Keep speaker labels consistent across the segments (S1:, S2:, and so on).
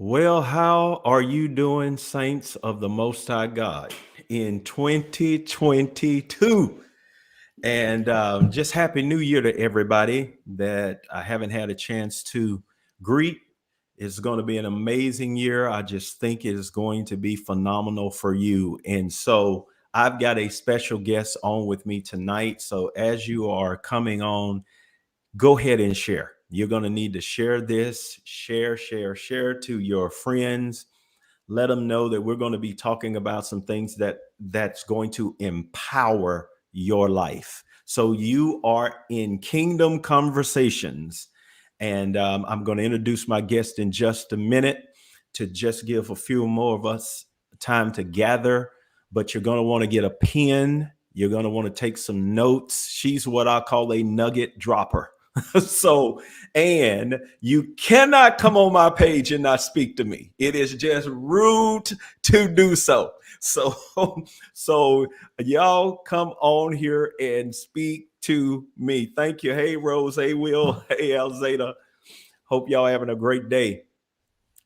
S1: Well, how are you doing, saints of the Most High God, in 2022? And just Happy New Year to everybody that I haven't had a chance to greet. It's going to be an amazing year. I just think it is going to be phenomenal for you. And so I've got a special guest on with me tonight. So as you are coming on, go ahead and share. You're going to need to share this, share to your friends. Let them know that we're going to be talking about some things that's going to empower your life. So you are in Kingdom Conversations, and I'm going to introduce my guest in just a minute to just give a few more of us time to gather. But you're going to want to get a pen. You're going to want to take some notes. She's what I call a nugget dropper. So, and you cannot come on my page and not speak to me. It is just rude to do so. So, so y'all come on here and speak to me. Thank you. Hey, Rose. Hey, Will. Hey, Alzada. Hope y'all having a great day.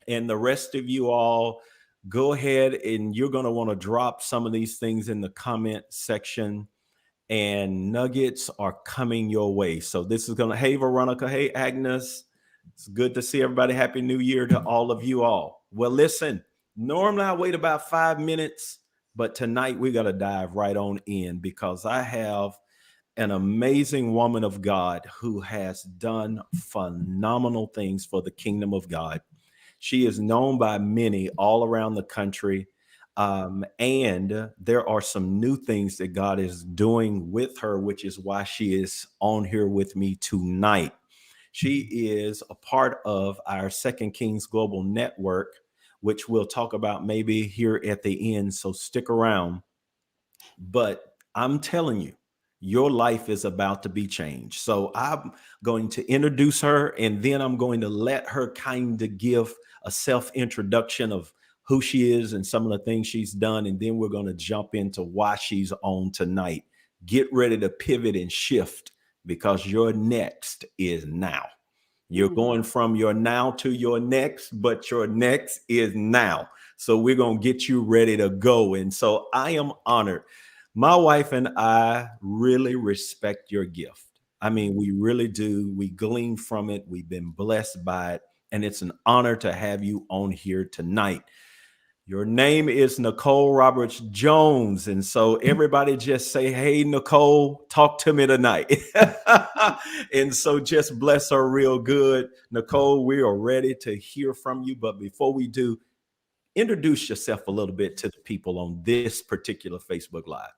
S1: And the rest of you all, go ahead and you're going to want to drop some of these things in the comment section, and nuggets are coming your way. So this is gonna, hey Veronica, hey Agnes, it's good to see everybody. Happy New Year to all of you all. Well, listen, normally I wait about 5 minutes, but tonight we got to dive right on in because I have an amazing woman of God who has done phenomenal things for the kingdom of God. She is known by many all around the country. And there are some new things that God is doing with her, which is why she is on here with me tonight. She is a part of our Second Kings Global Network, which we'll talk about maybe here at the end. So stick around. But I'm telling you, your life is about to be changed. So I'm going to introduce her, and then I'm going to let her kind of give a self introduction of who she is and some of the things she's done. And then we're going to jump into why she's on tonight. Get ready to pivot and shift because your next is now. You're going from your now to your next, but your next is now. So we're going to get you ready to go. And so I am honored. My wife and I really respect your gift. I mean, we really do. We glean from it. We've been blessed by it. And it's an honor to have you on here tonight. Your name is Nicole Roberts Jones. And so everybody just say, hey, Nicole, talk to me tonight. And so just bless her real good. Nicole, we are ready to hear from you. But before we do, introduce yourself a little bit to the people on this particular Facebook Live.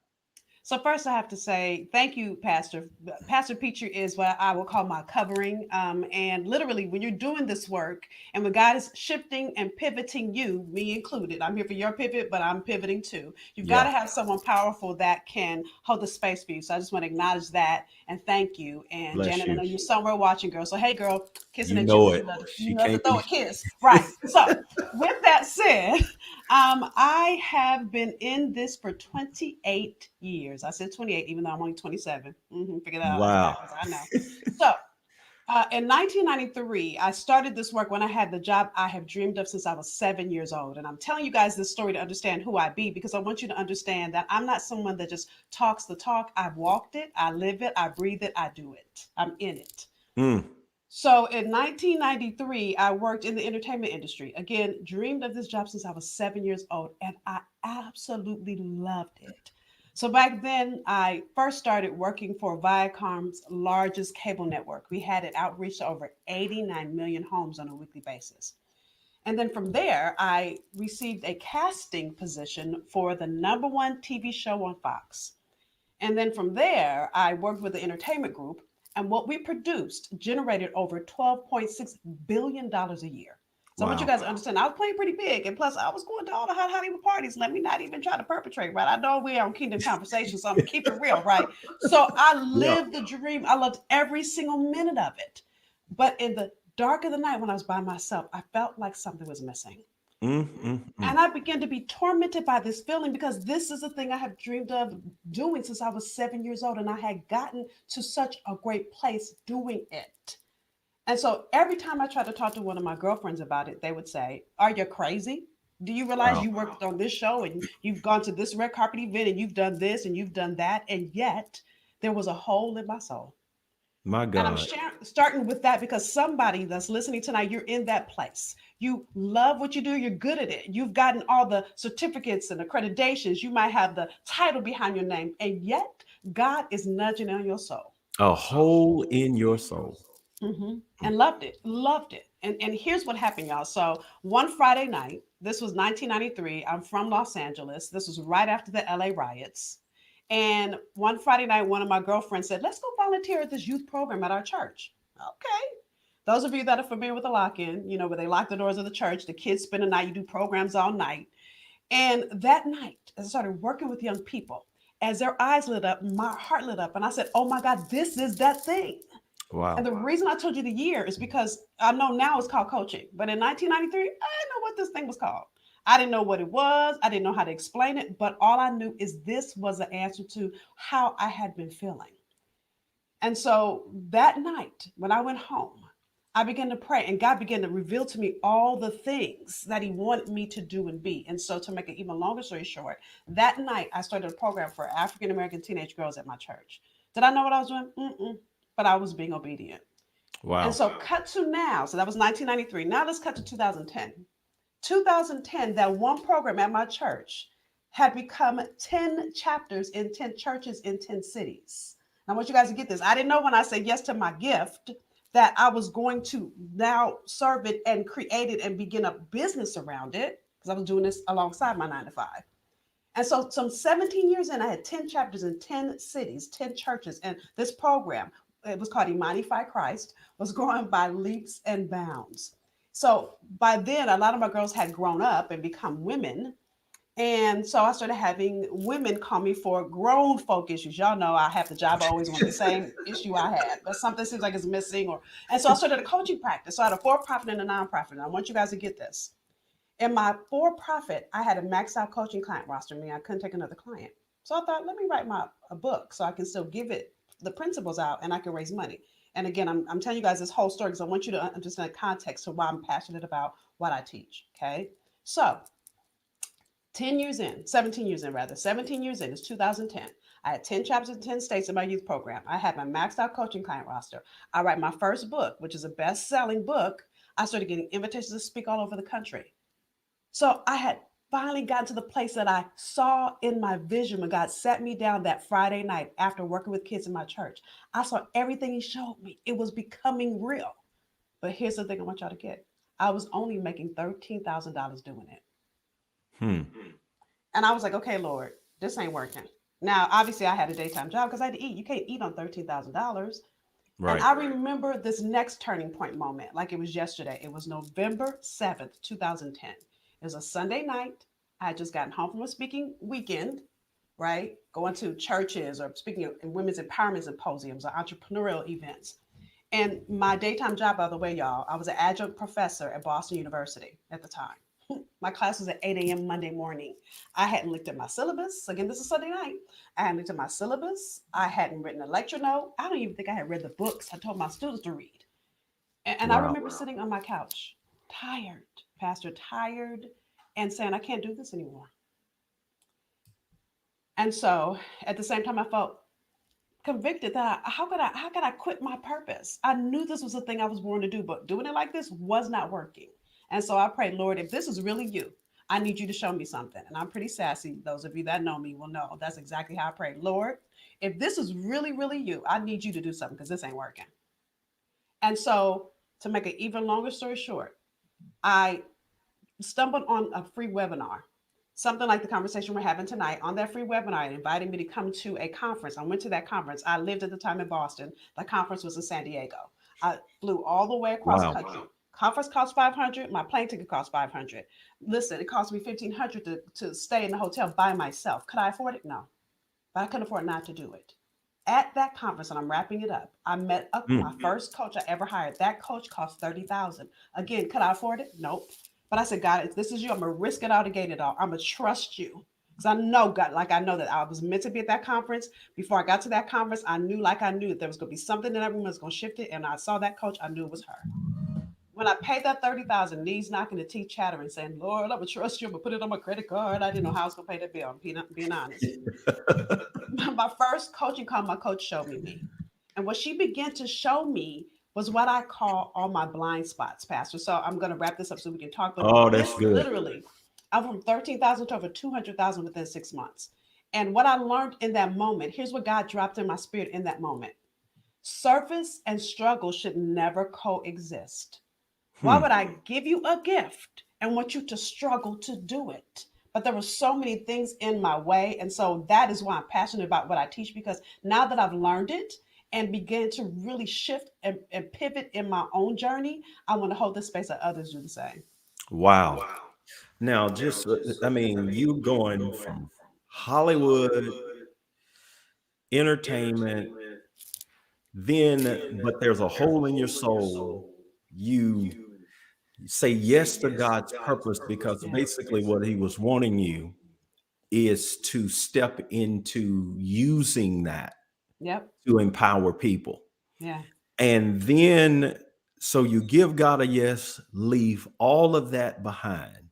S2: So first, I have to say thank you, Pastor. Pastor Peacher is what I will call my covering. And literally, when you're doing this work, and when God is shifting and pivoting you, me included, I'm here for your pivot, but I'm pivoting too. You've got
S1: Yeah.
S2: to have someone powerful that can hold the space for you. So I just want to acknowledge that and thank you. And
S1: Bless
S2: Janet, I
S1: you.
S2: know you're somewhere watching, girl. So hey, girl, kissing
S1: You
S2: at you
S1: know
S2: because
S1: it.
S2: you
S1: She
S2: love to
S1: can't
S2: throw
S1: be.
S2: a kiss, right? So with that said. I have been in this for 28 years. I said 28, even though I'm only 27. Figure that out
S1: Wow.
S2: backwards. I know. So, in 1993, I started this work when I had the job I have dreamed of since I was 7 years old. And I'm telling you guys this story to understand who I be because I want you to understand that I'm not someone that just talks the talk. I've walked it, I live it, I breathe it, I do it. I'm in it.
S1: Mm,
S2: So in 1993, I worked in the entertainment industry. Again, dreamed of this job since I was 7 years old, and I absolutely loved it. So back then, I first started working for Viacom's largest cable network. We had it outreach to over 89 million homes on a weekly basis. And then from there, I received a casting position for the number one TV show on Fox. And then from there, I worked with the entertainment group, and what we produced generated over $12.6 billion a year. So I want you
S1: wow.
S2: guys to understand, I was playing pretty big. And plus, I was going to all the hot Hollywood parties. Let me not even try to perpetrate, right? I know we're on Kingdom Conversation, so I'm going to keep it real, right? So I
S1: Yeah.
S2: lived the dream. I loved every single minute of it. But in the dark of the night, when I was by myself, I felt like something was missing.
S1: Mm, mm, mm.
S2: And I began to be tormented by this feeling because this is a thing I have dreamed of doing since I was 7 years old. And I had gotten to such a great place doing it. And so every time I tried to talk to one of my girlfriends about it, they would say, "Are you crazy? Do you realize
S1: Wow.
S2: you worked on this show and you've gone to this red carpet event and you've done this and you've done that?" And yet there was a hole in my soul.
S1: My
S2: And I'm
S1: God.
S2: starting with that because somebody that's listening tonight, you're in that place. You love what you do, you're good at it. You've gotten all the certificates and accreditations, you might have the title behind your name, and yet God is nudging on your soul.
S1: A hole in your soul.
S2: And loved it, loved it. And here's what happened, y'all. So one Friday night, this was 1993. I'm from Los Angeles. This was right after the LA riots. And one Friday night, one of my girlfriends said, "Let's go volunteer at this youth program at our church." Okay. Those of you that are familiar with the lock-in, you know, where they lock the doors of the church, the kids spend the night, you do programs all night. And that night, as I started working with young people, as their eyes lit up, my heart lit up. And I said, "Oh my God, this is that thing." And
S1: Wow.
S2: the reason I told you the year is because I know now it's called coaching, but in 1993, I didn't know what this thing was called. I didn't know what it was. I didn't know how to explain it, but all I knew is this was the answer to how I had been feeling. And so that night, when I went home, I began to pray, and God began to reveal to me all the things that He wanted me to do and be. And so, to make an even longer story short, that night I started a program for African American teenage girls at my church. Did I know what I was doing? Mm-mm. But I was being obedient. And
S1: Wow.
S2: so, cut to now. So, that was 1993. Now, let's cut to 2010. 2010, that one program at my church had become 10 chapters in 10 churches in 10 cities. Now, I want you guys to get this. I didn't know when I said yes to my gift that I was going to now serve it and create it and begin a business around it because I was doing this alongside my 9 to 5. And so, some 17 years in, I had 10 chapters in 10 cities, 10 churches. And this program, it was called Imani Christ, was growing by leaps and bounds. So, by then, a lot of my girls had grown up and become women. And so I started having women call me for grown folk issues. Y'all know I have the job. I always want the same issue I had, but something seems like it's missing. And so I started a coaching practice. So I had a for-profit and a nonprofit. And I want you guys to get this. In my for profit, I had a maxed out coaching client roster, meaning I couldn't take another client. So I thought, let me write a book so I can still give it the principles out and I can raise money. And again, I'm telling you guys this whole story because I want you to understand the context to why I'm passionate about what I teach. Okay. So 10 years in, 17 years in rather, 17 years in, it's 2010. I had 10 chapters in 10 states in my youth program. I had my maxed out coaching client roster. I write my first book, which is a best selling book. I started getting invitations to speak all over the country. So I had finally gotten to the place that I saw in my vision when God sat me down that Friday night after working with kids in my church. I saw everything He showed me. It was becoming real. But here's the thing I want y'all to get. I was only making $13,000 doing it.
S1: Hmm.
S2: And I was like, okay, Lord, this ain't working. Now, obviously, I had a daytime job because I had to eat. You can't eat on $13,000. And
S1: Right.
S2: I remember this next turning point moment like it was yesterday. It was November 7th, 2010. It was a Sunday night. I had just gotten home from a speaking weekend, right? Going to churches or speaking in women's empowerment symposiums or entrepreneurial events. And my daytime job, by the way, y'all, I was an adjunct professor at Boston University at the time. My class was at 8 a.m. Monday morning. I hadn't looked at my syllabus. Again, this is Sunday night. I hadn't looked at my syllabus. I hadn't written a lecture note. I don't even think I had read the books I told my students to read. And I
S1: Wow.
S2: remember sitting on my couch, tired, Pastor, tired, and saying, I can't do this anymore. And so at the same time, I felt convicted that how could I quit my purpose? I knew this was the thing I was born to do, but doing it like this was not working. And so I prayed, Lord, if this is really you, I need you to show me something. And I'm pretty sassy. Those of you that know me will know that's exactly how I prayed. Lord, if this is really, really you, I need you to do something because this ain't working. And so to make an even longer story short, I stumbled on a free webinar, something like the conversation we're having tonight. On that free webinar, it invited me to come to a conference. I went to that conference. I lived at the time in Boston. The conference was in San Diego. I flew all the way across
S1: Wow.
S2: country. Wow. Conference cost 500. My plane ticket cost 500. Listen, it cost me 1,500 to stay in the hotel by myself. Could I afford it? No, but I couldn't afford not to do it. At that conference, and I'm wrapping it up, I met my
S1: Hmm.
S2: first coach I ever hired. That coach cost 30,000. Again, could I afford it? Nope. But I said, God, if this is you, I'm gonna risk it all to gain it all. I'm gonna trust you. Because I know God, like I know that I was meant to be at that conference. Before I got to that conference, I knew that there was going to be something in that room that's going to shift it. And I saw that coach, I knew it was her. When I paid that 30,000, knees knocking, the teeth chattering, saying, "Lord, I'm gonna trust you. I'm gonna put it on my credit card." I didn't know how I was gonna pay that bill. I'm being honest. My first coaching call, my coach showed me. And what she began to show me was what I call all my blind spots, Pastor. So I'm going to wrap this up so we can talk. But
S1: Oh,
S2: this
S1: that's good.
S2: literally, I'm from 13,000 to over 200,000 within 6 months. And what I learned in that moment, here's what God dropped in my spirit in that moment: surface and struggle should never coexist. Why
S1: Hmm.
S2: would I give you a gift and want you to struggle to do it? But there were so many things in my way. And so that is why I'm passionate about what I teach, because now that I've learned it and began to really shift and pivot in my own journey, I want to hold the space that others do the same.
S1: Wow. Now, just, I mean, you going from Hollywood, entertainment, then, but there's a hole in your soul. You say yes to God's purpose because
S2: Yes.
S1: basically what he was wanting you is to step into using that
S2: Yep.
S1: to empower people.
S2: Yeah.
S1: And then, so you give God a yes, leave all of that behind.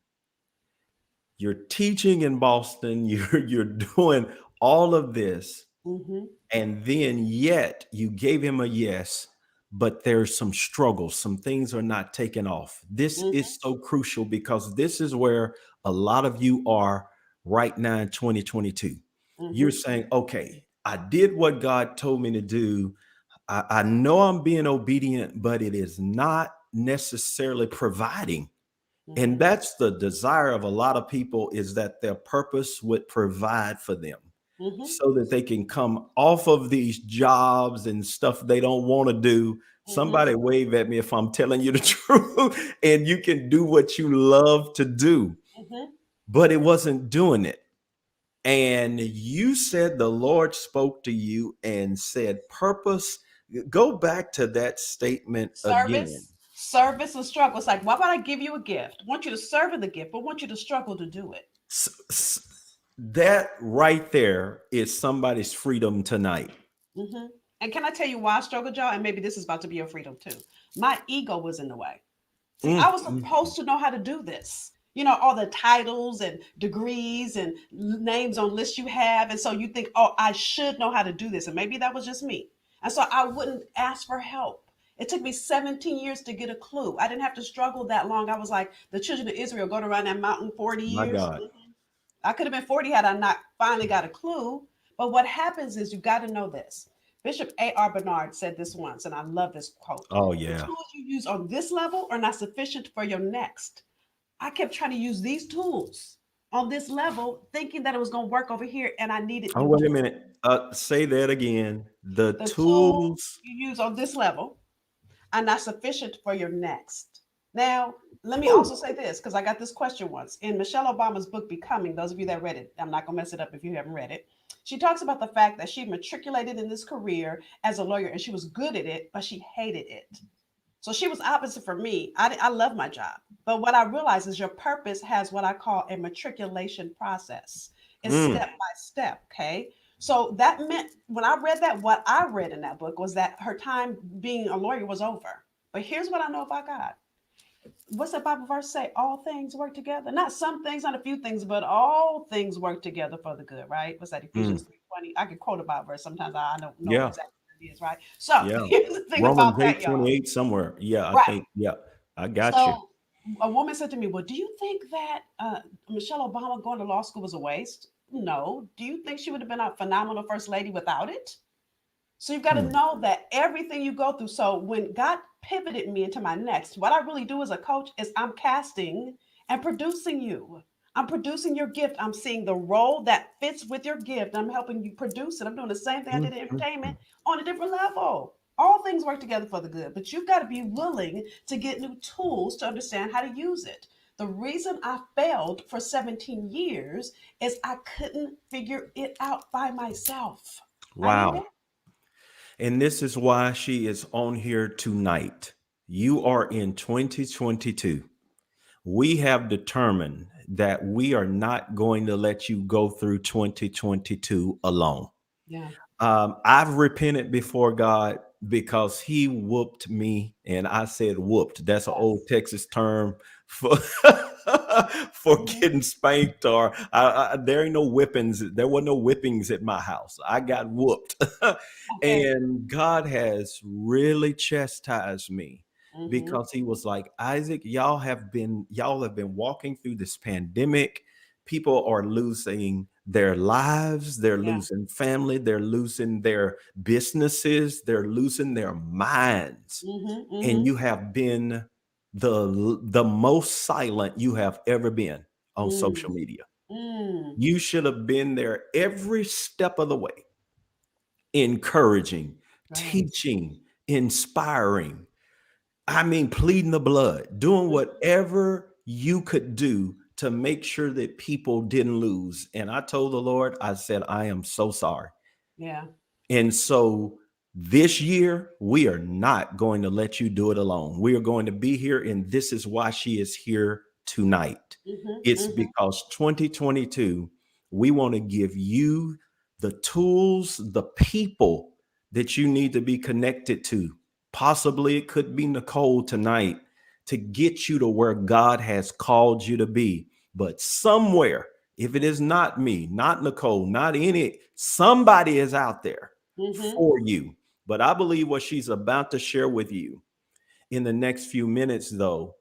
S1: You're teaching in Boston, you're doing all of this,
S2: Mm-hmm.
S1: and then yet you gave him a yes, but there's some struggles, some things are not taking off. This
S2: Mm-hmm.
S1: is so crucial because this is where a lot of you are right now in 2022. You're
S2: Mm-hmm.
S1: saying, okay, I did what God told me to do. I know I'm being obedient, but it is not necessarily providing. And
S2: Mm-hmm.
S1: that's the desire of a lot of people, is that their purpose would provide for them
S2: Mm-hmm.
S1: so that they can come off of these jobs and stuff they don't want to do.
S2: Mm-hmm.
S1: Somebody wave at me if I'm telling you the truth, and you can do what you love to do,
S2: Mm-hmm.
S1: but it wasn't doing it. And you said the Lord spoke to you and said, purpose. Go back to that statement again.
S2: Service and struggle. It's like, why would I give you a gift? I want you to serve in the gift, but want you to struggle to do it.
S1: That right there is somebody's freedom tonight.
S2: Hmm. And can I tell you why I struggled, y'all? And maybe this is about to be your freedom too. My ego was in the way. See, I
S1: Mm,
S2: was
S1: mm.
S2: supposed to know how to do this. You know, all the titles and degrees and names on lists you have. And so you think, oh, I should know how to do this. And maybe that was just me. And so I wouldn't ask for help. It took me 17 years to get a clue. I didn't have to struggle that long. I was like the children of Israel going around that mountain 40
S1: My
S2: years.
S1: God.
S2: I could have been 40 had I not finally got a clue. But what happens is you got to know this. Bishop A.R. Bernard said this once, and I love this quote:
S1: Oh,
S2: the
S1: yeah.
S2: tools you use on this level are not sufficient for your next. I kept trying to use these tools on this level, thinking that it was going to work over here, and I needed
S1: Oh,
S2: new
S1: wait a
S2: tools.
S1: minute. Say that again. The
S2: The tools
S1: tools.
S2: you use on this level are not sufficient for your next. Now, let me also
S1: Whew.
S2: say this, because I got this question once in Michelle Obama's book, Becoming. Those of you that read it, I'm not going to mess it up if you haven't read it. She talks about the fact that she matriculated in this career as a lawyer and she was good at it, but she hated it. So she was opposite for me. I love my job. But what I realized is your purpose has what I call a matriculation process. It's
S1: Mm,
S2: step by step. Okay. So that meant when I read that, what I read in that book was that her time being a lawyer was over. But here's what I know about God. What's the Bible verse say? All things work together. Not some things, not a few things, but all things work together for the good, right? What's that? Ephesians
S1: mm.
S2: 3:20. I can quote a Bible verse. Sometimes I don't know
S1: Yeah.
S2: exactly what it is, right? So
S1: Yeah.
S2: here's the thing
S1: Romans
S2: about that,
S1: eight
S2: y'all.
S1: twenty eight somewhere. Yeah, I
S2: Right.
S1: think. Yeah, I got you.
S2: So a woman said to me, "Well, do you think that Michelle Obama going to law school was a waste?" No. Do you think she would have been a phenomenal first lady without it? So you've got to
S1: Hmm.
S2: know that everything you go through. So when God pivoted me into my next, what I really do as a coach is I'm casting and producing you. I'm producing your gift. I'm seeing the role that fits with your gift. I'm helping you produce it. I'm doing the same thing I
S1: Mm,
S2: did in
S1: mm, mm.
S2: entertainment on a different level. All things work together for the good, but you've got to be willing to get new tools to understand how to use it. The reason I failed for 17 years is I couldn't figure it out by myself. I needed
S1: Wow. And this is why she is on here tonight. You are in 2022. We have determined that we are not going to let you go through 2022 alone.
S2: Yeah.
S1: I've repented before God because He whooped me, and I said whooped. That's an old
S2: Yes.
S1: Texas term for for
S2: Hmm.
S1: getting spanked. Or there ain't no whippings. There were no whippings at my house. I got whooped,
S2: Okay.
S1: and God has really chastised me
S2: Hmm.
S1: because He was like, Isaac, y'all have been walking through this pandemic. People are losing their lives, they're
S2: Yeah.
S1: losing family, they're losing their businesses, they're losing their minds.
S2: Hmm.
S1: And
S2: Hmm.
S1: you have been the most silent you have ever been on social
S2: Mm.
S1: media.
S2: Mm.
S1: You should have been there every step of the way, encouraging,
S2: Right.
S1: teaching, inspiring. I mean, pleading the blood, doing
S2: Mhm.
S1: whatever you could do to make sure that people didn't lose. And I told the Lord, I said, I am so sorry.
S2: Yeah.
S1: And so this year, we are not going to let you do it alone. We are going to be here, and this is why she is here tonight.
S2: Hmm.
S1: It's
S2: Hmm.
S1: because 2022, we want to give you the tools, the people that you need to be connected to. Possibly it could be Nicole tonight to get you to where God has called you to be. But somewhere, if it is not me, not Nicole, not any, somebody is out there
S2: Hmm.
S1: for you. But I believe what she's about to share with you in the next few minutes, though,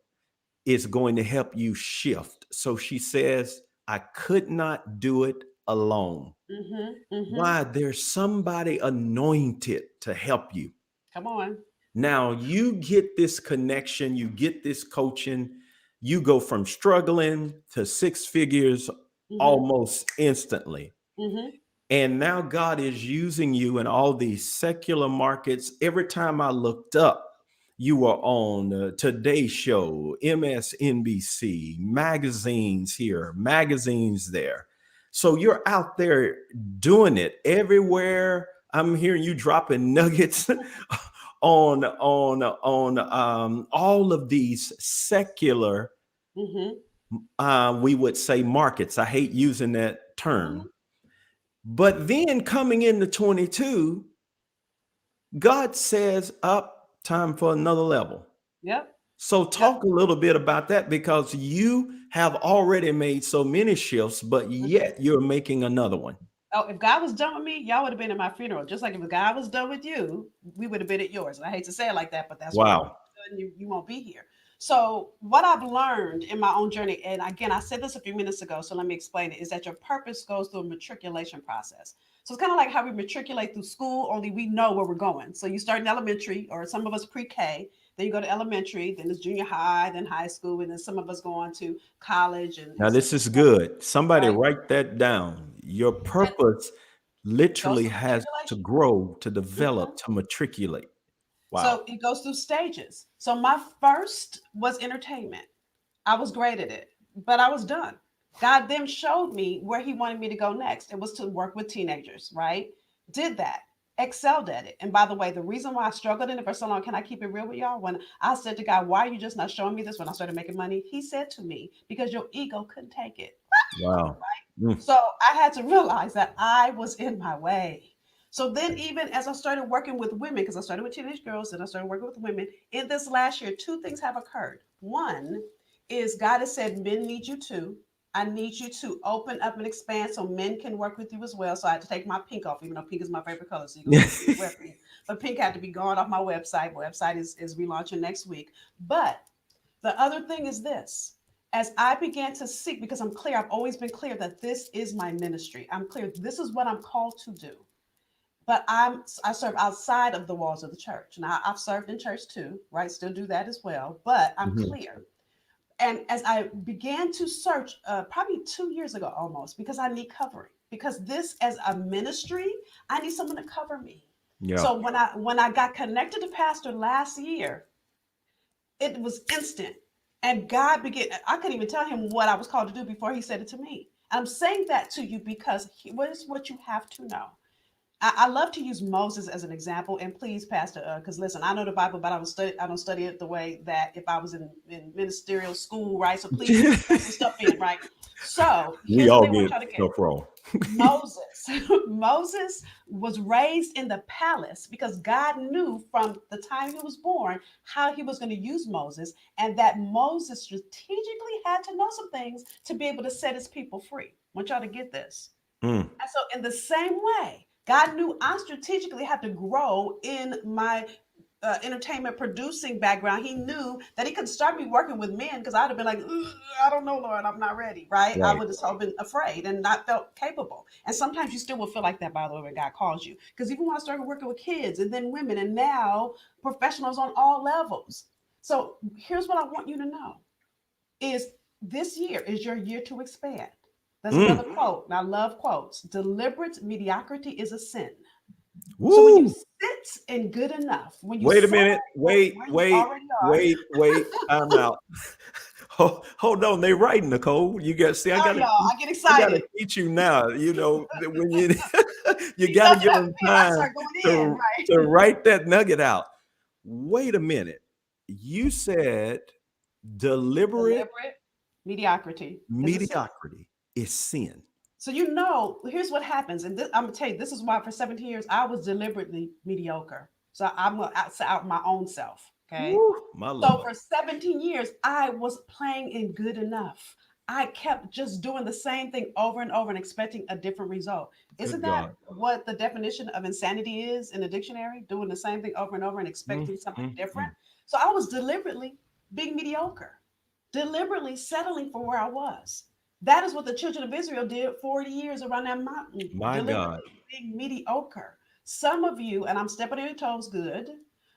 S1: is going to help you shift. So she says, I could not do it alone.
S2: Hmm. Hmm.
S1: Why? There's somebody anointed to help you.
S2: Come on.
S1: Now you get this connection, you get this coaching, you go from struggling to six figures
S2: Hmm.
S1: almost instantly.
S2: Hmm.
S1: And now God is using you in all these secular markets. Every time I looked up, you were on Today Show, MSNBC, magazines here, magazines there. So you're out there doing it everywhere. I'm hearing you dropping nuggets on all of these secular,
S2: Hmm.
S1: we would say markets. I hate using that
S2: Hmm.
S1: term, but then coming into 22, God says, up, time for another level.
S2: Yep.
S1: So
S2: Yep.
S1: talk a little bit about that because you have already made so many shifts, but
S2: Hmm.
S1: yet you're making another one.
S2: Oh, if God was done with me, y'all would have been at my funeral. Just like if God was done with you, we would have been at yours. And I hate to say it like that, but that's what when
S1: Wow.
S2: God's done, you won't be here. So what I've learned in my own journey, and again, I said this a few minutes ago, so let me explain it, is that your purpose goes through a matriculation process. So it's kind of like how we matriculate through school, only we know where we're going. So you start in elementary, or some of us pre-K, then you go to elementary, then it's junior high, then high school, and then some of us go on to college
S1: Now,
S2: and
S1: this
S2: stuff,
S1: is good. Somebody
S2: right?
S1: write that down. Your
S2: And
S1: purpose
S2: it goes
S1: literally
S2: through
S1: has to
S2: matriculation.
S1: grow, to
S2: Mhm.
S1: develop, to matriculate. Wow.
S2: So it goes through stages. So my first was entertainment. I was great at it, but I was done. God then showed me where He wanted me to go next. It was to work with teenagers, right? Did that, excelled at it. And by the way, the reason why I struggled in it for so long, can I keep it real with y'all? When I said to God, why are you just not showing me this when I started making money? He said to me, because your ego couldn't take it.
S1: Wow. Mm.
S2: So I had to realize that I was in my way. So then, even as I started working with women, because I started with teenage girls and I started working with women, in this last year, two things have occurred. One is God has said, men need you too. I need you to open up and expand so men can work with you as well. So I had to take my pink off, even though pink is my favorite color. So you're going to see pink everywhere pink. But pink had to be gone off my website. My website is relaunching next week. But the other thing is this. As I began to seek, because I'm clear, I've always been clear that this is my ministry. I'm clear, this is what I'm called to do. But I serve outside of the walls of the church. Now I've served in church too, right? Still do that as well. But I'm
S1: Mhm.
S2: clear. And as I began to search, probably 2 years ago almost, because I need covering. Because this, as a ministry, I need someone to cover me.
S1: Yeah.
S2: So when I got connected to Pastor last year, it was instant. And God began, I couldn't even tell him what I was called to do before he said it to me. And I'm saying that to you because what is what you have to know. I love to use Moses as an example, and please, Pastor, because listen, I know the Bible, but I don't study it the way that if I was in ministerial school, right? So please throw some stuff in, right? So
S1: We
S2: here's what
S1: all
S2: they want
S1: get
S2: y'all to get.
S1: stuff wrong.
S2: Moses. Moses was raised in the palace because God knew from the time he was born how he was going to use Moses, and that Moses strategically had to know some things to be able to set his people free. I want y'all to get this.
S1: Mm,
S2: And so, in the same way, God knew I strategically had to grow in my entertainment producing background. He knew that he could start me working with men because I'd have been like, I don't know, Lord, I'm not ready, right? I
S1: right.
S2: would have so been afraid and not felt capable. And sometimes you still will feel like that, by the way, when God calls you. Because even when I started working with kids and then women, and now professionals on all levels. So, here's what I want you to know is this year is your year to expand. There's another
S1: Mm,
S2: quote, and I love quotes. Deliberate mediocrity is a sin. So when you
S1: woo.
S2: sit in good enough, when you
S1: Wait a
S2: settle
S1: minute. Wait,
S2: where you
S1: wait,
S2: already are,
S1: wait. Time out. Hold on. They writing, Nicole. You got see.
S2: sorry, y'all, I get
S1: I gotta
S2: excited.
S1: teach you now. You know that when you you
S2: You
S1: got to
S2: messing
S1: give
S2: up
S1: them
S2: me if I
S1: time
S2: start going in, right?
S1: to write that nugget out. Wait a minute. You said deliberate
S2: Deliberate mediocrity is a sin.
S1: mediocrity is sin.
S2: So here's what happens, and I'm gonna tell you, this is why for 17 years I was deliberately mediocre. So I'm gonna out my own self. Okay.
S1: Woo, my
S2: So
S1: Lord.
S2: for 17 years, I was playing in good enough. I kept just doing the same thing over and over and expecting a different result. Isn't
S1: Good
S2: that
S1: God.
S2: what the definition of insanity is in the dictionary? Doing the same thing over and over and
S1: Mm,
S2: expecting something
S1: mm,
S2: different.
S1: mm.
S2: So I was deliberately being mediocre, deliberately settling for where I was. That is what the children of Israel did 40 years around that mountain,
S1: My God.
S2: deliberately being mediocre. Some of you, and I'm stepping on your toes good,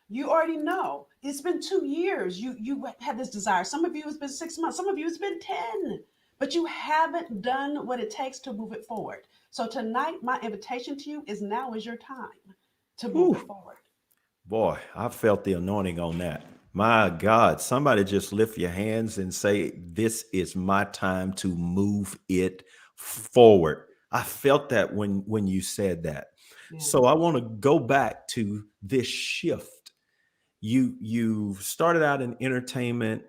S2: you already know it's been 2 years. You had this desire. Some of you it's been 6 months. Some of you it's been 10. But you haven't done what it takes to move it forward. So tonight, my invitation to you is now is your time to move it
S1: Whew.
S2: forward.
S1: Boy, I felt the anointing on that. My God, somebody just lift your hands and say, "This is my time to move it forward." I felt that when you said that.
S2: Yeah.
S1: So I want to go back to this shift. You started out in entertainment,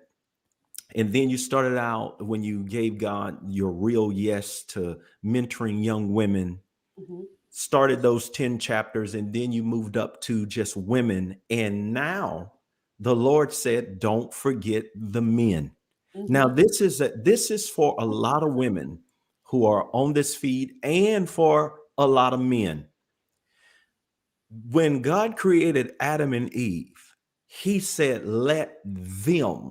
S1: and then you started out when you gave God your real yes to mentoring young women,
S2: Hmm.
S1: started those 10 chapters, and then you moved up to just women. And now the Lord said, don't forget the men. Now,
S2: Hmm.
S1: this is for a lot of women who are on this feed and for a lot of men. When God created Adam and Eve, he said, let them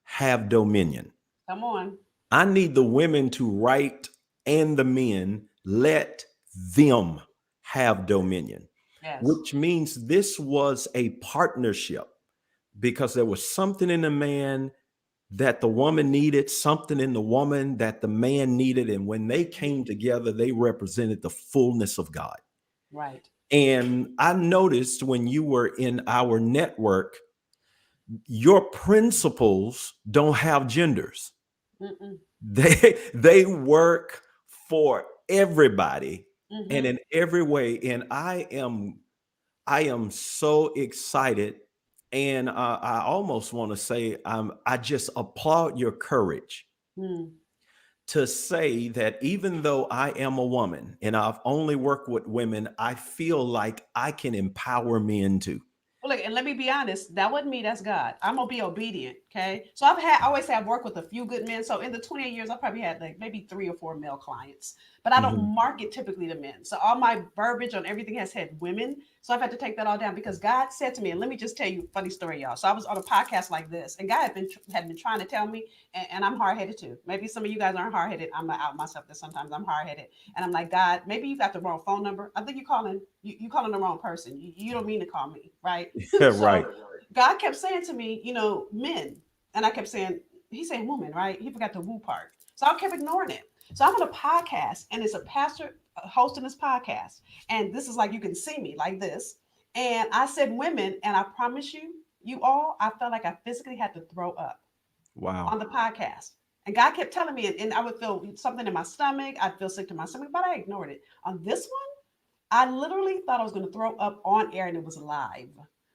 S1: have dominion.
S2: Come on.
S1: I need the women to write and the men, let them have dominion,
S2: Yes.
S1: which means this was a partnership because there was something in the man that the woman needed, something in the woman that the man needed. And when they came together, they represented the fullness of God.
S2: Right.
S1: And I noticed when you were in our network, your principles don't have genders.
S2: Mm-mm.
S1: They work for everybody and
S2: Hmm.
S1: in every way. And I am so excited, and I almost want to say I just applaud your courage
S2: Mm.
S1: to say that even though I am a woman and I've only worked with women, I feel like I can empower men too.
S2: Well, look, and let me be honest, that wasn't me, that's God. I'm gonna be obedient. Okay. So I always say I've worked with a few good men. So in the 28 years, I probably had like maybe 3 or 4 male clients, but I
S1: Mhm.
S2: don't market typically to men. So all my verbiage on everything has had women. So I've had to take that all down because God said to me, and let me just tell you a funny story, y'all. So I was on a podcast like this, and God had been trying to tell me, and I'm hard headed too. Maybe some of you guys aren't hard headed. I'm out myself that sometimes I'm hard headed, and I'm like, God, maybe you got the wrong phone number. I think you calling the wrong person. You don't mean to call me, right?
S1: Right.
S2: So God kept saying to me, men. And I kept saying, he's saying woman, right? He forgot the woo part. So I kept ignoring it. So I'm on a podcast and it's a pastor hosting this podcast. And this is like, you can see me like this. And I said women. And I promise you, I felt like I physically had to throw up
S1: Wow.
S2: on the podcast. And God kept telling me, and I would feel something in my stomach. I'd feel sick to my stomach, but I ignored it. On this one, I literally thought I was going to throw up on air and it was live.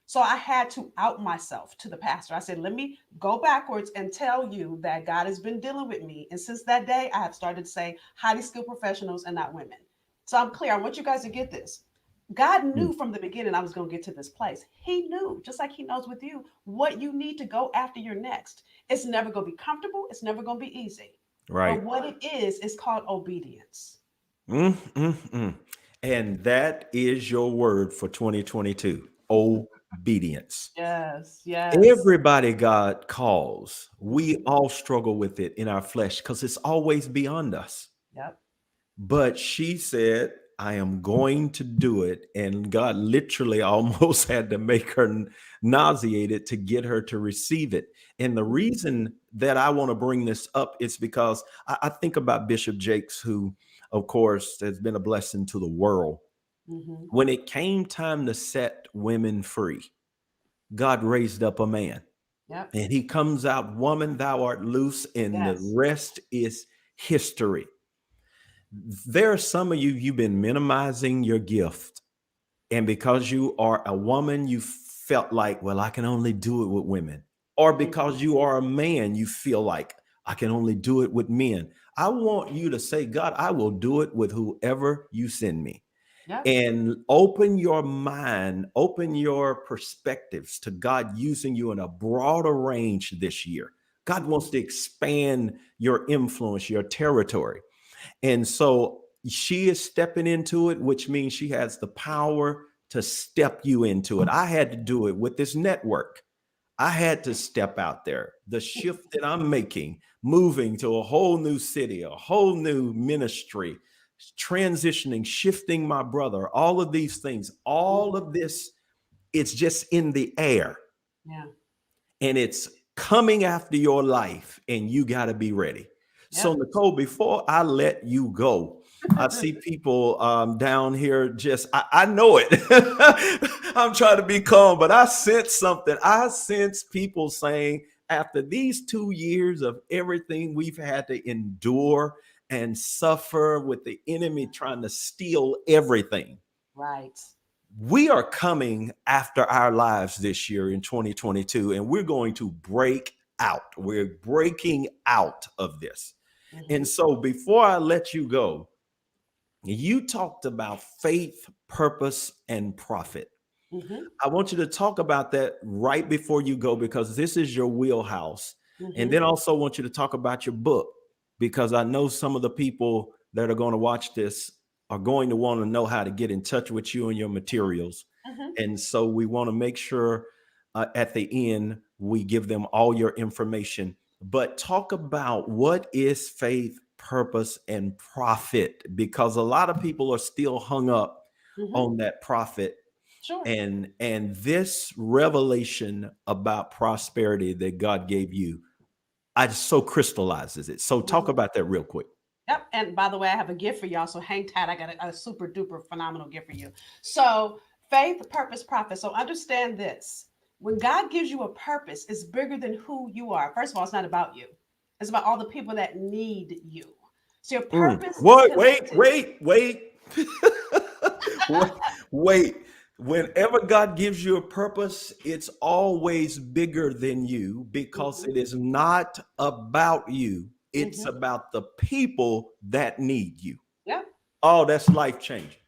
S2: So I had to out myself to the pastor. I said, let me go backwards and tell you that God has been dealing with me. And since that day, I have started to say highly skilled professionals and not women. So I'm clear. I want you guys to get this. God
S1: Mm.
S2: knew from the beginning I was going to get to this place. He knew, just like He knows with you, what you need to go after your next. It's never going to be comfortable. It's never going to be easy. But
S1: Right.
S2: what it is called obedience.
S1: Mm, mm, mm. And that is your word for 2022,
S2: Mhm.
S1: obedience.
S2: Yes, yes.
S1: Everybody God calls, we
S2: Mhm.
S1: all struggle with it in our flesh because it's always beyond us.
S2: Yep.
S1: But she said, I am going to do it. And God literally almost had to make her nauseated to get her to receive it. And the
S2: Mhm.
S1: reason that I want to bring this up is because I think about Bishop Jakes, who, of course, has been a blessing to the world.
S2: Mhm.
S1: When it came time to set women free, God raised up a man.
S2: Yep.
S1: And he comes out, woman, thou art loose, and the
S2: Yes.
S1: rest is history. There are some of you, you've been minimizing your gift. And because you are a woman, you felt like, well, I can only do it with women. Or
S2: Mhm.
S1: because you are a man, you feel like I can only do it with men. I want you to say, God, I will do it with whoever you send me.
S2: Yep.
S1: And open your mind, open your perspectives to God using you in a broader range this year. God wants
S2: Mhm.
S1: to expand your influence, your territory. And so she is stepping into it, which means she has the power to step you into it. I had to do it with this network. I had to step out there. The shift that I'm making, moving to a whole new city, a whole new ministry, transitioning, shifting my brother, all of these things, all
S2: Mhm.
S1: of this, it's just in the air
S2: Yeah.
S1: and it's coming after your life, and you got to be ready. So,
S2: Yep.
S1: Nicole, before I let you go, I see people down here. Just I know it. I'm trying to be calm, but I sense something. I sense people saying, after these 2 years of everything we've had to endure and suffer with the enemy trying to steal everything,
S2: Right.
S1: we are coming after our lives this year in 2022, and we're going to break out. We're breaking out of this. And
S2: Mhm.
S1: so, before I let you go, you talked about faith, purpose, and profit.
S2: Mhm.
S1: I want you to talk about that right before you go because this is your wheelhouse. And
S2: Mhm.
S1: then also want you to talk about your book because I know some of the people that are going to watch this are going to want to know how to get in touch with you and your materials.
S2: Mhm.
S1: And so we want to make sure at the end we give them all your information. But talk about what is faith, purpose, and profit because a lot of people are still hung up
S2: Mhm.
S1: on that profit
S2: Sure.
S1: and this revelation about prosperity that God gave you, I just so crystallizes it. So talk
S2: Mhm.
S1: about that real quick.
S2: Yep. And by the way, I have a gift for y'all. So hang tight. I got a super duper phenomenal gift for you. So faith, purpose, profit. So understand this. When God gives you a purpose, it's bigger than who you are. First of all, it's not about you. It's about all the people that need you. So your purpose is
S1: What? Wait,
S2: connected.
S1: wait, wait. wait, wait. Whenever God gives you a purpose, it's always bigger than you because
S2: Mhm.
S1: it is not about you. It's
S2: Mhm.
S1: about the people that need you.
S2: Yep.
S1: Oh, that's life changing.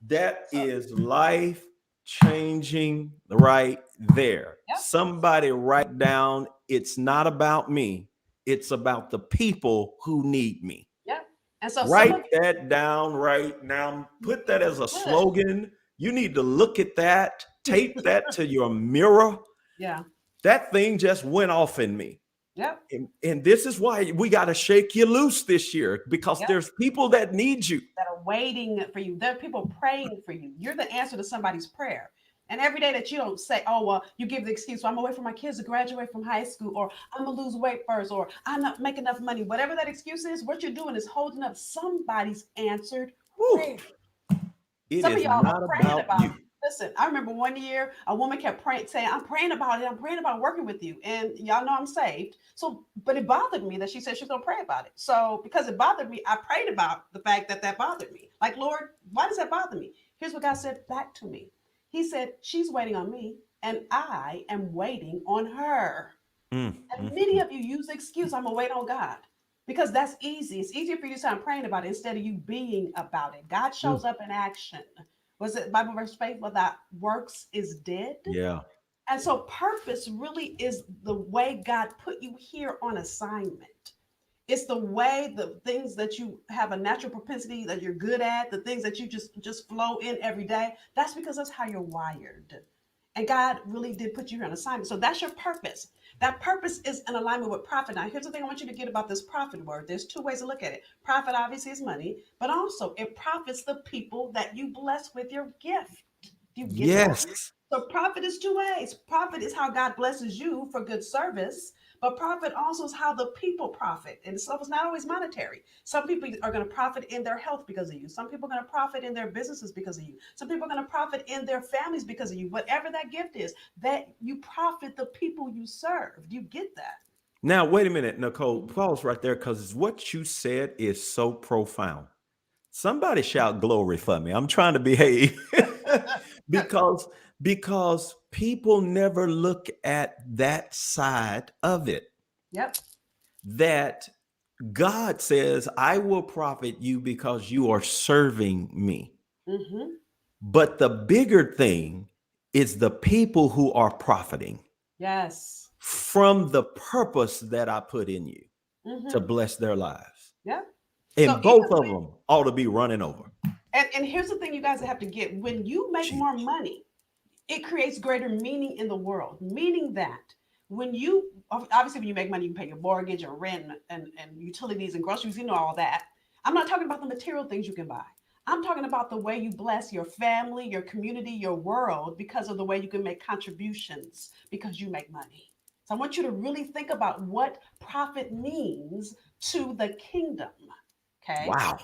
S1: That
S2: So
S1: is life changing right there.
S2: yep.
S1: Somebody write down, it's not about me, it's about the people who need me.
S2: Yep. And so some
S1: Write
S2: of
S1: that down right now.
S2: you
S1: Put that as a
S2: good.
S1: slogan. You need to look at that, tape that to your mirror.
S2: Yeah.
S1: That thing just went off in me.
S2: Yep.
S1: And this is why we got to shake you loose this year because
S2: Yep.
S1: there's people that need you.
S2: That are waiting for you. There are people praying for you. You're the answer to somebody's prayer. And every day that you don't say, oh, well, you give the excuse, well, I'm gonna wait for my kids to graduate from high school, or I'm gonna lose weight first, or I'm not making enough money. Whatever that excuse is, what you're doing is holding up somebody's answered
S1: Whew.
S2: prayer.
S1: It
S2: Some of
S1: is
S2: y'all are
S1: not
S2: praying
S1: about
S2: about.
S1: you.
S2: Listen, I remember one year a woman kept praying, saying, "I'm praying about it. I'm praying about working with you." And y'all know I'm saved. So, but it bothered me that she said she's gonna pray about it. So, because it bothered me, I prayed about the fact that that bothered me. Like, Lord, why does that bother me? Here's what God said back to me. He said, she's waiting on me, and I am waiting on her.
S1: Mm,
S2: And
S1: mm,
S2: many
S1: mm.
S2: of you use the excuse, I'm gonna wait on God. Because that's easy. It's easier for you to start praying about it instead of you being about it. God
S1: Mm.
S2: shows up in action. Was it Bible verse faith without works is dead?
S1: Yeah.
S2: And so purpose really is the way God put you here on assignment. It's the way the things that you have a natural propensity that you're good at, the things that you just flow in every day. That's because that's how you're wired. And God really did put you here on assignment. So that's your purpose. That purpose is in alignment with profit. Now, here's the thing I want you to get about this profit word. There's two ways to look at it. Profit obviously is money, but also it profits the people that you bless with your gift. Do you get that?
S1: Yes.
S2: So profit is two ways. Profit is how God blesses you for good service, but profit also is how the people profit. And so it's not always monetary. Some people are going to profit in their health because of you. Some people are going to profit in their businesses because of you. Some people are going to profit in their families because of you. Whatever that gift is, that you profit the people you serve. Do you get that?
S1: Now, wait a minute, Nicole.
S2: Mhm.
S1: Pause right there because what you said is so profound. Somebody shout glory for me. I'm trying to behave because because people never look at that side of it.
S2: Yep.
S1: That God says, "I will profit you because you are serving me."
S2: Mm-hmm.
S1: But the bigger thing is the people who are profiting
S2: Yes.
S1: from the purpose that I put in you to
S2: Mm-hmm.
S1: bless their lives.
S2: Yep. So
S1: And
S2: even
S1: both of them ought to be running over.
S2: and here's the thing you guys have to get when you make
S1: Gee.
S2: more money, it creates greater meaning in the world. Meaning that when you obviously when you make money, you can pay your mortgage or rent and utilities and groceries, you know all that. I'm not talking about the material things you can buy. I'm talking about the way you bless your family, your community, your world because of the way you can make contributions because you make money. So I want you to really think about what profit means to the kingdom. Okay.
S1: Wow.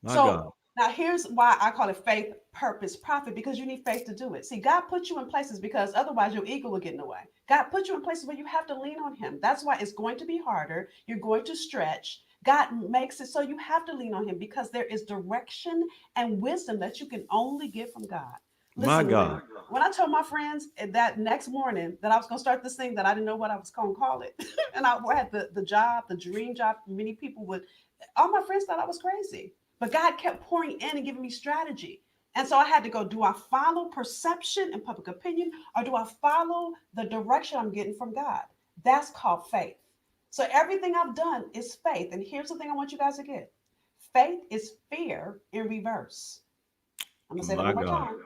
S1: My
S2: So
S1: God.
S2: now here's why I call it faith, purpose, profit, because you need faith to do it. See, God put you in places because otherwise your ego will get in the way. God put you in places where you have to lean on Him. That's why it's going to be harder. You're going to stretch. God makes it so you have to lean on Him because there is direction and wisdom that you can only get from God.
S1: My
S2: Listen,
S1: God.
S2: when I told my friends that next morning that I was going to start this thing that I didn't know what I was going to call it, and I had the job, the dream job, many people would, all my friends thought I was crazy. But God kept pouring in and giving me strategy. And so I had to go, do I follow perception and public opinion or do I follow the direction I'm getting from God? That's called faith. So everything I've done is faith. And here's the thing I want you guys to get faith is fear in reverse. I'm going to say that
S1: My
S2: one more
S1: God.
S2: time.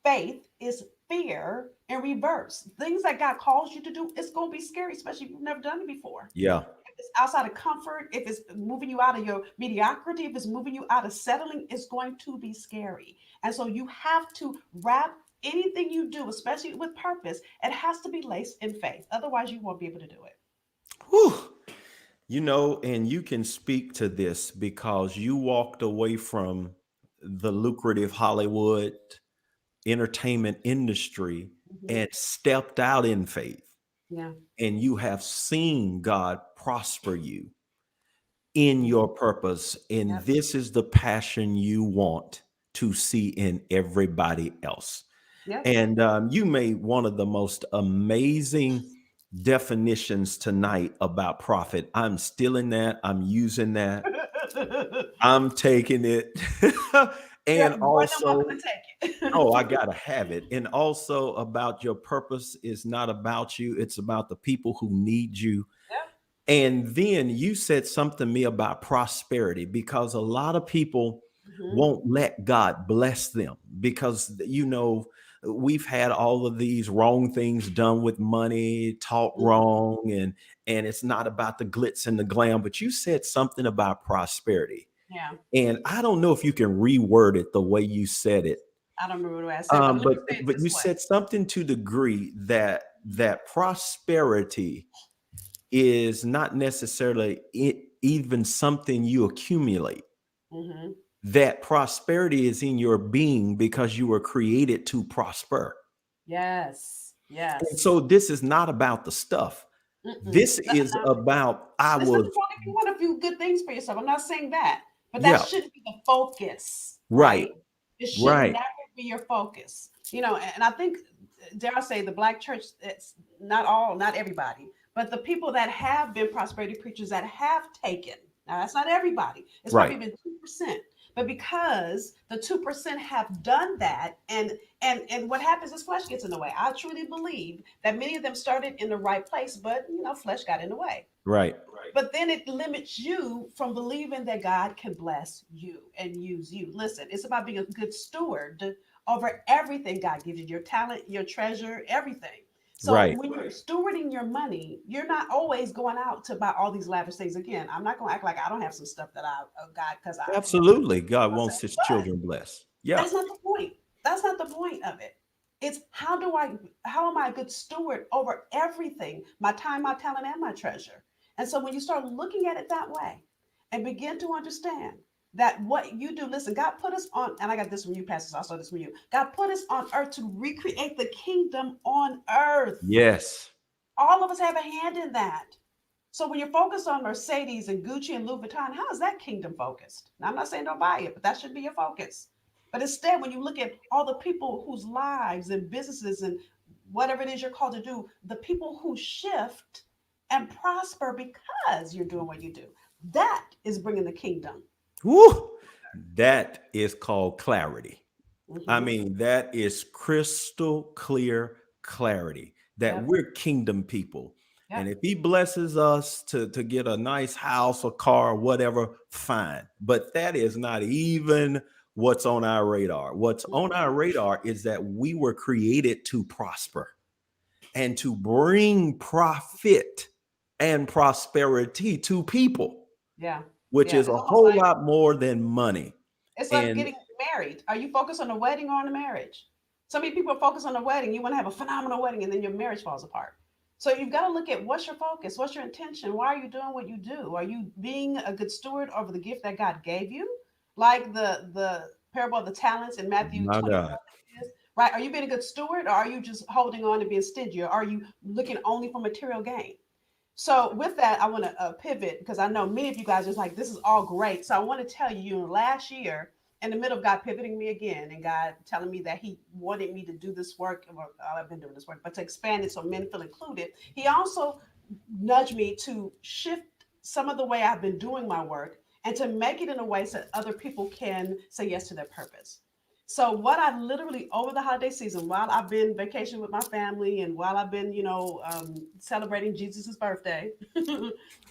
S2: Faith is fear in reverse. Things that God calls you to do, it's going to be scary, especially if you've never done it before.
S1: Yeah.
S2: It's outside of comfort, if it's moving you out of your mediocrity, if it's moving you out of settling, it's going to be scary. And so you have to wrap anything you do, especially with purpose, it has to be laced in faith. Otherwise, you won't be able to do it.
S1: Whew. You know, and you can speak to this because you walked away from the lucrative Hollywood entertainment industry
S2: Mhm.
S1: and stepped out in faith.
S2: Yeah.
S1: And you have seen God prosper you in
S2: Mhm.
S1: your purpose. And
S2: Yep.
S1: this is the passion you want to see in everybody else.
S2: Yep.
S1: And you made one of the most amazing definitions tonight about profit. I'm stealing that. I'm using that. I'm taking it.
S2: You're
S1: And
S2: more than welcome
S1: also,
S2: to take
S1: oh, I
S2: it.
S1: got to have it. And also about your purpose is not about you. It's about the people who need you.
S2: Yep.
S1: And then you said something to me about prosperity because a lot of people
S2: Mhm.
S1: won't let God bless them because, you know, we've had all of these wrong things done with money, taught
S2: Mhm.
S1: wrong, and it's not about the glitz and the glam. But you said something about prosperity.
S2: Yeah.
S1: And I don't know if you can reword it the way you said it.
S2: I don't remember what I said, but let me
S1: But
S2: say it
S1: but
S2: this
S1: you
S2: way.
S1: said something to the degree that prosperity is not necessarily even something you accumulate.
S2: Mhm.
S1: That prosperity is in your being because you were created to prosper.
S2: Yes.
S1: And
S2: Yes.
S1: so this is not about the stuff.
S2: Mm-mm.
S1: This is
S2: No,
S1: about I
S2: there's nothing
S1: was,
S2: wrong if you want a few good things for yourself. I'm not saying that, but that
S1: yeah,
S2: shouldn't be the focus,
S1: right.
S2: right? It should
S1: Right.
S2: never be your focus. And I think, dare I say, the black church, it's not all, not everybody, but the people that have been prosperity preachers that have taken, now that's not everybody, it's probably
S1: Right.
S2: been 2%. But because the 2% have done that, and what happens is flesh gets in the way. I truly believe that many of them started in the right place, but flesh got in the way.
S1: Right.
S2: But then it limits you from believing that God can bless you and use you. Listen, it's about being a good steward over everything God gives you, your talent, your treasure, everything. So
S1: Right.
S2: when you're stewarding your money, you're not always going out to buy all these lavish things. Again, I'm not going to act like I don't have some stuff that I got because I
S1: Absolutely. God wants
S2: myself.
S1: his
S2: But
S1: children blessed. Yeah.
S2: that's not the point. That's not the point of it. It's how am I a good steward over everything, my time, my talent, and my treasure. And so when you start looking at it that way and begin to understand that what you do, listen, God put us on, and I got this from you, Pastor, so I saw this from you. God put us on earth to recreate the kingdom on earth.
S1: Yes.
S2: All of us have a hand in that. So when you're focused on Mercedes and Gucci and Louis Vuitton, how is that kingdom focused? Now, I'm not saying don't buy it, but that should be your focus. But instead, when you look at all the people whose lives and businesses and whatever it is you're called to do, the people who shift and prosper because you're doing what you do, that is bringing the kingdom.
S1: Woo. That is called clarity. I
S2: Hmm.
S1: mean, that is crystal clear clarity that
S2: Yep.
S1: we're kingdom people. And
S2: Yep.
S1: if he blesses us to get a nice house or car or whatever, fine. But that is not even what's on our radar. What's on our
S2: Mhm.
S1: radar is that we were created to prosper and to bring profit and prosperity to people,
S2: Yeah.
S1: which
S2: Yeah.
S1: is
S2: It's
S1: a
S2: almost
S1: whole
S2: like
S1: lot more than money.
S2: it's like
S1: And
S2: getting married. Are you focused on the wedding or on the marriage? So many people are focused on the wedding. You want to have a phenomenal wedding, and then your marriage falls apart. So you've got to look at what's your focus, what's your intention, why are you doing what you do? Are you being a good steward over the gift that God gave you, like the parable of the talents in Matthew
S1: my
S2: 24?
S1: God.
S2: Is right. Are you being a good steward, or are you just holding on and being stingy, or are you looking only for material gain? So with that, I want to pivot because I know many of you guys are like, this is all great. So I want to tell you, last year, in the middle of God pivoting me again and God telling me that He wanted me to do this work, or I've been doing this work, but to expand it so men feel included, He also nudged me to shift some of the way I've been doing my work and to make it in a way so that other people can say yes to their purpose. So what I literally over the holiday season, while I've been vacation with my family and while I've been, celebrating Jesus's birthday,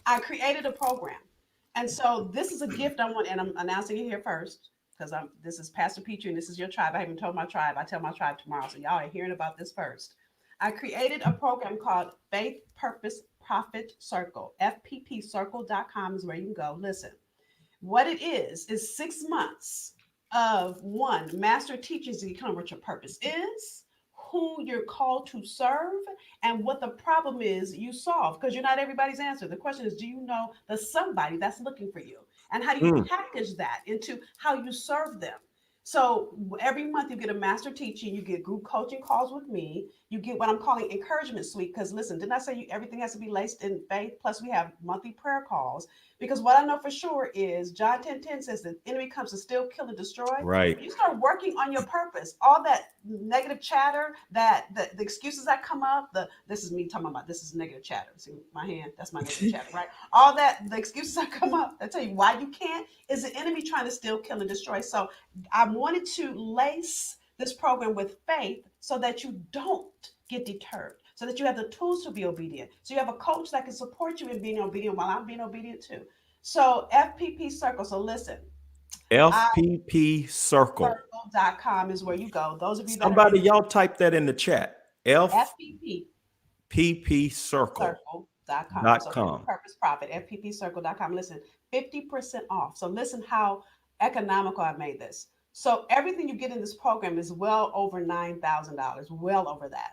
S2: I created a program. And so this is a gift I want, and I'm announcing it here first because I'm. This is Pastor Petrie, and this is your tribe. I haven't told my tribe. I tell my tribe tomorrow, so y'all are hearing about this first. I created a program called Faith Purpose Profit Circle. FPPcircle.com is where you can go. Listen, what it is 6 months of one master teachings to become what your purpose is, who you're called to serve, and what the problem is you solve. Because you're not everybody's answer. The question is, do you know the somebody that's looking for you? And how do you
S1: Mm,
S2: package that into how you serve them? So every month you get a master teaching, you get group coaching calls with me, you get what I'm calling encouragement suite. Because listen, didn't I say everything has to be laced in faith? Plus we have monthly prayer calls because what I know for sure is John 10:10 says the enemy comes to steal, kill, and destroy.
S1: right.
S2: When you start working on your purpose, all that negative chatter, that the excuses that come up, this is me talking about this is negative chatter. See my hand, that's my negative chatter, right? All that the excuses that come up that tell you why you can't is the enemy trying to steal, kill, and destroy. So I wanted to lace this program with faith so that you don't get deterred, so that you have the tools to be obedient. So you have a coach that can support you in being obedient while I'm being obedient too. So FPP Circle. So listen, I
S1: FPP Circle.
S2: circle.com is where you go. Those of you that are
S1: Somebody,
S2: in
S1: y'all type that in the chat.
S2: FPP
S1: FPP Circle.
S2: circle.com.
S1: Dot
S2: So Faith
S1: com.
S2: Purpose Profit, FPPcircle.com. Listen, 50% off. So listen how economical I made this. So everything you get in this program is well over $9,000, well over that.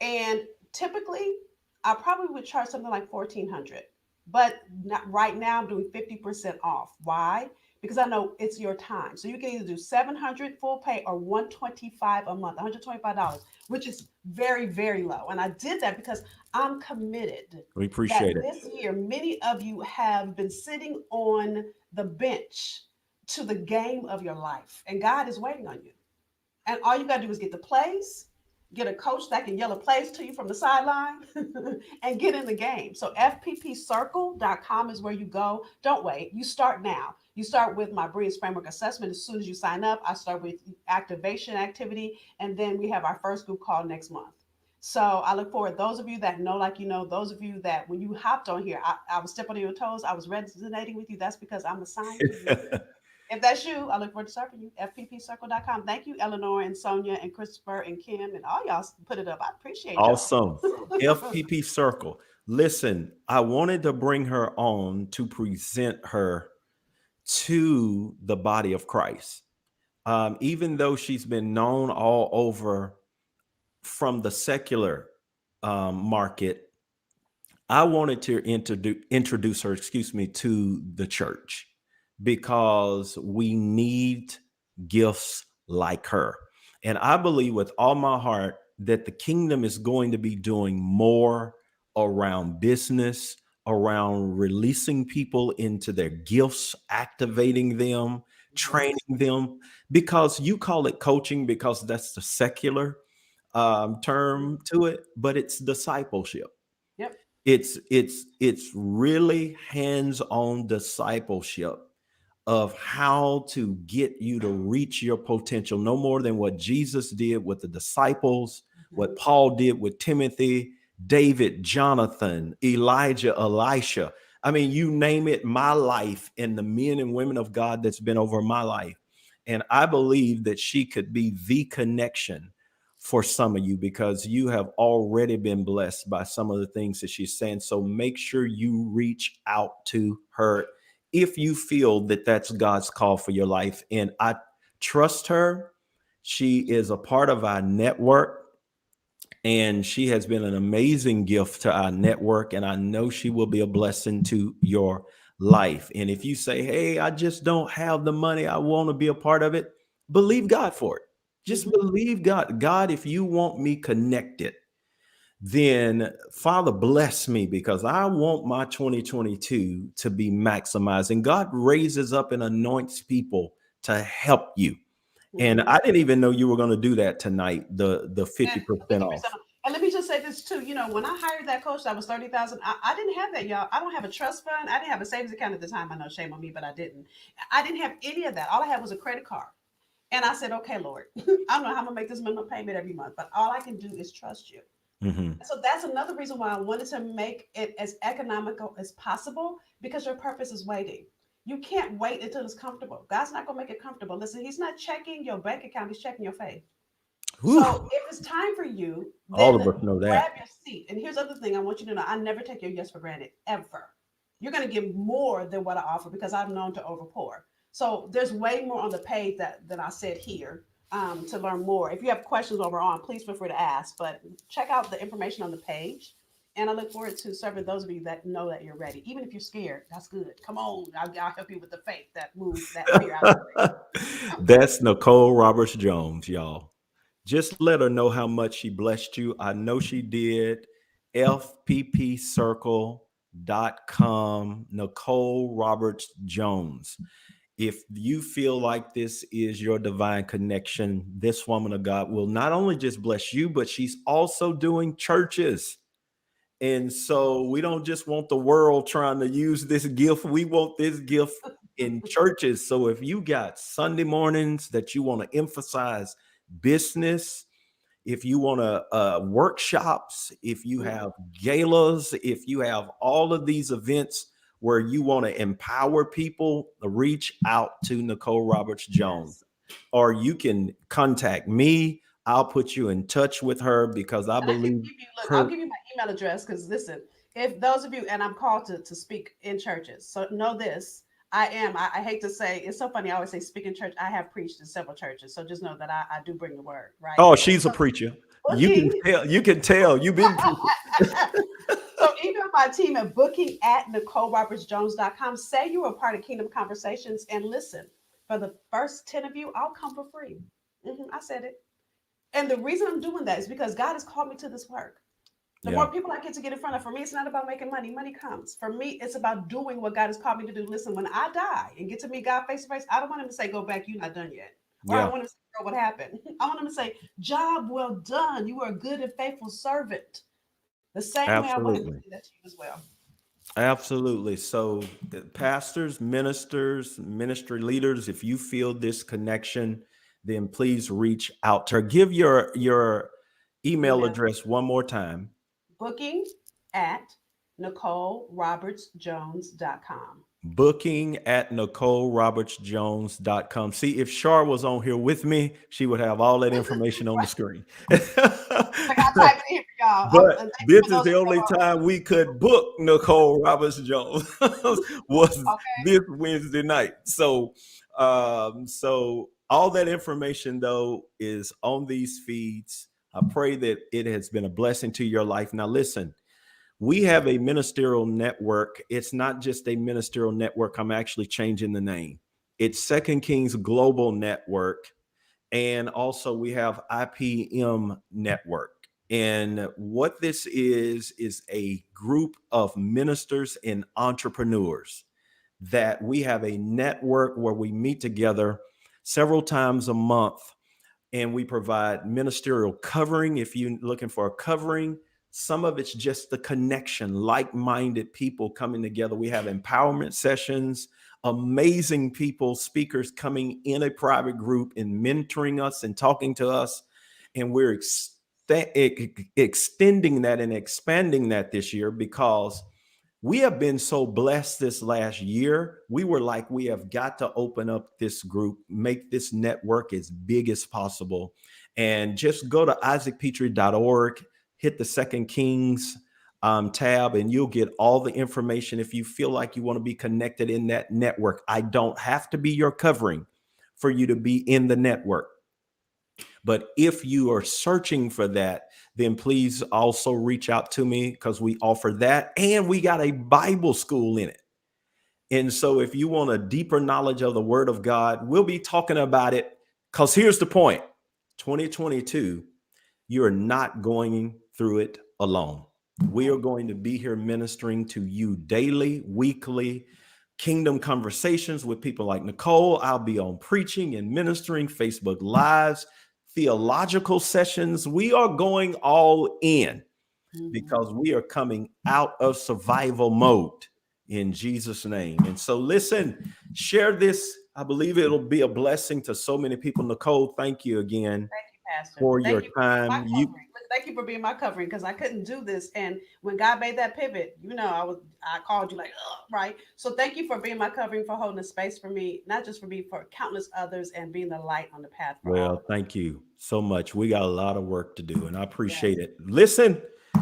S2: And typically, I probably would charge something like 1,400, but not, right now I'm doing 50% off. Why? Because I know it's your time. So you can either do 700 full pay or 125 a month, $125, which is very, very low. And I did that because I'm committed
S1: We
S2: that
S1: appreciate it.
S2: this year, many of you have been sitting on the bench to the game of your life. And God is waiting on you. And all you got to do is get the plays, get a coach that can yell a plays to you from the sideline, and get in the game. So fppcircle.com is where you go. Don't wait. You start now. You start with my Breeze Framework assessment. As soon as you sign up, I start with activation activity. And then we have our first group call next month. So I look forward. Those of you that know, like you know, those of you that when you hopped on here, I was stepping on your toes. I was resonating with you. That's because I'm assigned to you. If that's you, I look forward to serving you. fppcircle.com. Thank you, Eleanor and Sonia and Christopher and Kim and all y'all put it up. I appreciate y'all.
S1: Awesome. FPP Circle. Listen, I wanted to bring her on to present her to the body of Christ. Even though she's been known all over from the secular market, I wanted to introduce her, excuse me, to the church because we need gifts like her. And I believe with all my heart that the kingdom is going to be doing more around business, around releasing people into their gifts, activating them, training
S2: Yes.
S1: them, because you call it coaching because that's the secular term
S2: Mhm.
S1: to it, but it's discipleship.
S2: Yep.
S1: It's really hands-on discipleship of how to get you to reach your potential, no more than what Jesus did with the disciples, what
S2: Mhm.
S1: Paul did with Timothy, David, Jonathan, Elijah, Elisha. I mean, you name it, my life and the men and women of God that's been over my life. And I believe that she could be the connection for some of you because you have already been blessed by some of the things that she's saying. So make sure you reach out to her if you feel that that's God's call for your life. And I trust her. She is a part of our network and she has been an amazing gift to our network. And I know she will be a blessing to your life. And if you say, hey, I just don't have the money, I want to be a part of it, believe God for it. Just
S2: Mhm.
S1: believe God. God, if you want me connected, then Father, bless me because I want my 2022 to be maximized. And God raises up and anoints people to help you. And
S2: Mhm.
S1: I didn't even know you were going to do that tonight, the
S2: And
S1: 50%
S2: 50%
S1: off.
S2: off. And let me just say this too. You know, when I hired that coach, that was 30,000. I didn't have that, y'all. I don't have a trust fund. I didn't have a savings account at the time. I know, shame on me, but I didn't. I didn't have any of that. All I had was a credit card. And I said, okay, Lord, I don't know how I'm gonna make this minimum payment every month, but all I can do is trust you.
S1: Mhm.
S2: So that's another reason why I wanted to make it as economical as possible because your purpose is waiting. You can't wait until it's comfortable. God's not gonna make it comfortable. Listen, He's not checking your bank account, He's checking your faith. So
S1: Whew.
S2: if it's time for you,
S1: All
S2: then
S1: of us know that.
S2: grab your seat. And here's the other thing I want you to know: I never take your yes for granted ever. You're gonna give more than what I offer because I'm known to overpour. So there's way more on the page that than I said here to learn more. If you have questions over on, please feel free to ask. But check out the information on the page. And I look forward to serving those of you that know that you're ready. Even if you're scared, that's good. Come on, I'll help you with the faith that moves that fear out of the way.
S1: That's Nicole Roberts Jones, y'all. Just let her know how much she blessed you. I know she did. fppcircle.com, Nicole Roberts Jones. If you feel like this is your divine connection, this woman of God will not only just bless you, but she's also doing churches. And so we don't just want the world trying to use this gift. We want this gift in churches. So if you got Sunday mornings that you want to emphasize business, if you want to workshops, if you
S2: Mhm.
S1: have galas, if you have all of these events where you want to empower people, reach out to Nicole Roberts Jones,
S2: Yes.
S1: or you can contact me. I'll put you in touch with her because I
S2: And I can
S1: believe
S2: give you, look, I'll
S1: her.
S2: give you my email address because listen, if those of you, and I'm called to speak in churches, so know this. I hate to say, it's so funny. I always say speak in church. I have preached in several churches. So just know that I do bring the word, right?
S1: Oh, she's a preacher. You can
S2: Booking.
S1: tell. You can tell. You've been preaching.
S2: So email my team at booking at NicoleRobertsJones.com. Say you were a part of Kingdom Conversations and listen. For the first 10 of you, I'll come for free. I said it. And the reason I'm doing that is because God has called me to this work. The
S1: Yeah.
S2: more people I get in front of, for me, it's not about making money. Money comes. For me, it's about doing what God has called me to do. Listen, when I die and get to meet God face to face, I don't want him to say, go back, you're not done yet. Or I don't
S1: Yeah.
S2: want him to say, girl, what happened? I want him to say, job well done. You are a good and faithful servant. The same way I want him to say
S1: Absolutely.
S2: that to you as well.
S1: Absolutely. So, pastors, ministers, ministry leaders, if you feel this connection, then please reach out to her. Give your email
S2: Email
S1: address one more time.
S2: booking at NicoleRobertsJones.com.
S1: Booking at NicoleRobertsJones.com. See, if Shar was on here with me, she would have all that information on the
S2: Right.
S1: screen.
S2: Like I typed it in for y'all.
S1: But
S2: And thank you
S1: this
S2: for
S1: is
S2: those
S1: the
S2: who
S1: only time we could book Nicole Roberts Jones was
S2: okay.
S1: this Wednesday night. So all that information though is on these feeds. I pray that it has been a blessing to your life. Now listen, we have a ministerial network. It's not just a ministerial network. I'm actually changing the name. It's Second Kings Global Network. And also we have IPM Network. And what this is a group of ministers and entrepreneurs that we have a network where we meet together several times a month, and we provide ministerial covering. If you're looking for a covering, some of it's just the connection, like-minded people coming together. We have empowerment sessions, amazing people, speakers coming in a private group and mentoring us and talking to us. And we're extending that and expanding that this year because we have been so blessed this last year. We were like, we have got to open up this group, make this network as big as possible. And just go to isaacpetrie.org, hit the Second Kings tab, and you'll get all the information if you feel like you want to be connected in that network. I don't have to be your covering for you to be in the network. But if you are searching for that, then please also reach out to me because we offer that. And we got a Bible school in it. And so if you want a deeper knowledge of the Word of God, we'll be talking about it because here's the point: 2022, you're not going through it alone. We are going to be here ministering to you daily, weekly, kingdom conversations with people like Nicole. I'll be on preaching and ministering, Facebook Lives, theological sessions. We are going all in
S2: Mhm.
S1: because we are coming out of survival mode in Jesus' name. And so, listen, share this. I believe it'll be a blessing to so many people. Nicole, thank you again
S2: Thank you, Pastor.
S1: for
S2: Thank
S1: your
S2: you for being my
S1: time.
S2: covering. Thank you for being my covering because I couldn't do this. And when God made that pivot, I called you like, ugh, right. So thank you for being my covering, for holding a space for me, not just for me, for countless others, and being the light on the path for all
S1: Well,
S2: of us.
S1: thank you so much. We got a lot of work to do, and I appreciate
S2: Yes.
S1: it. Listen,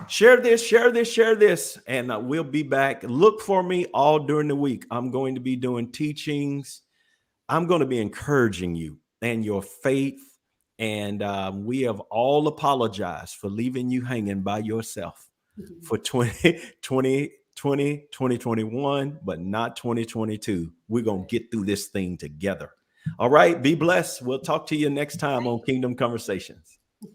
S1: share this, share this, share this, and we'll be back. Look for me all during the week. I'm going to be doing teachings. I'm going to be encouraging you and your faith. And we have all apologized for leaving you hanging by yourself for 2021, but not 2022. We're going to get through this thing together. All right. Be blessed. We'll talk to you next time
S2: Thank
S1: on Kingdom Conversations.
S2: you.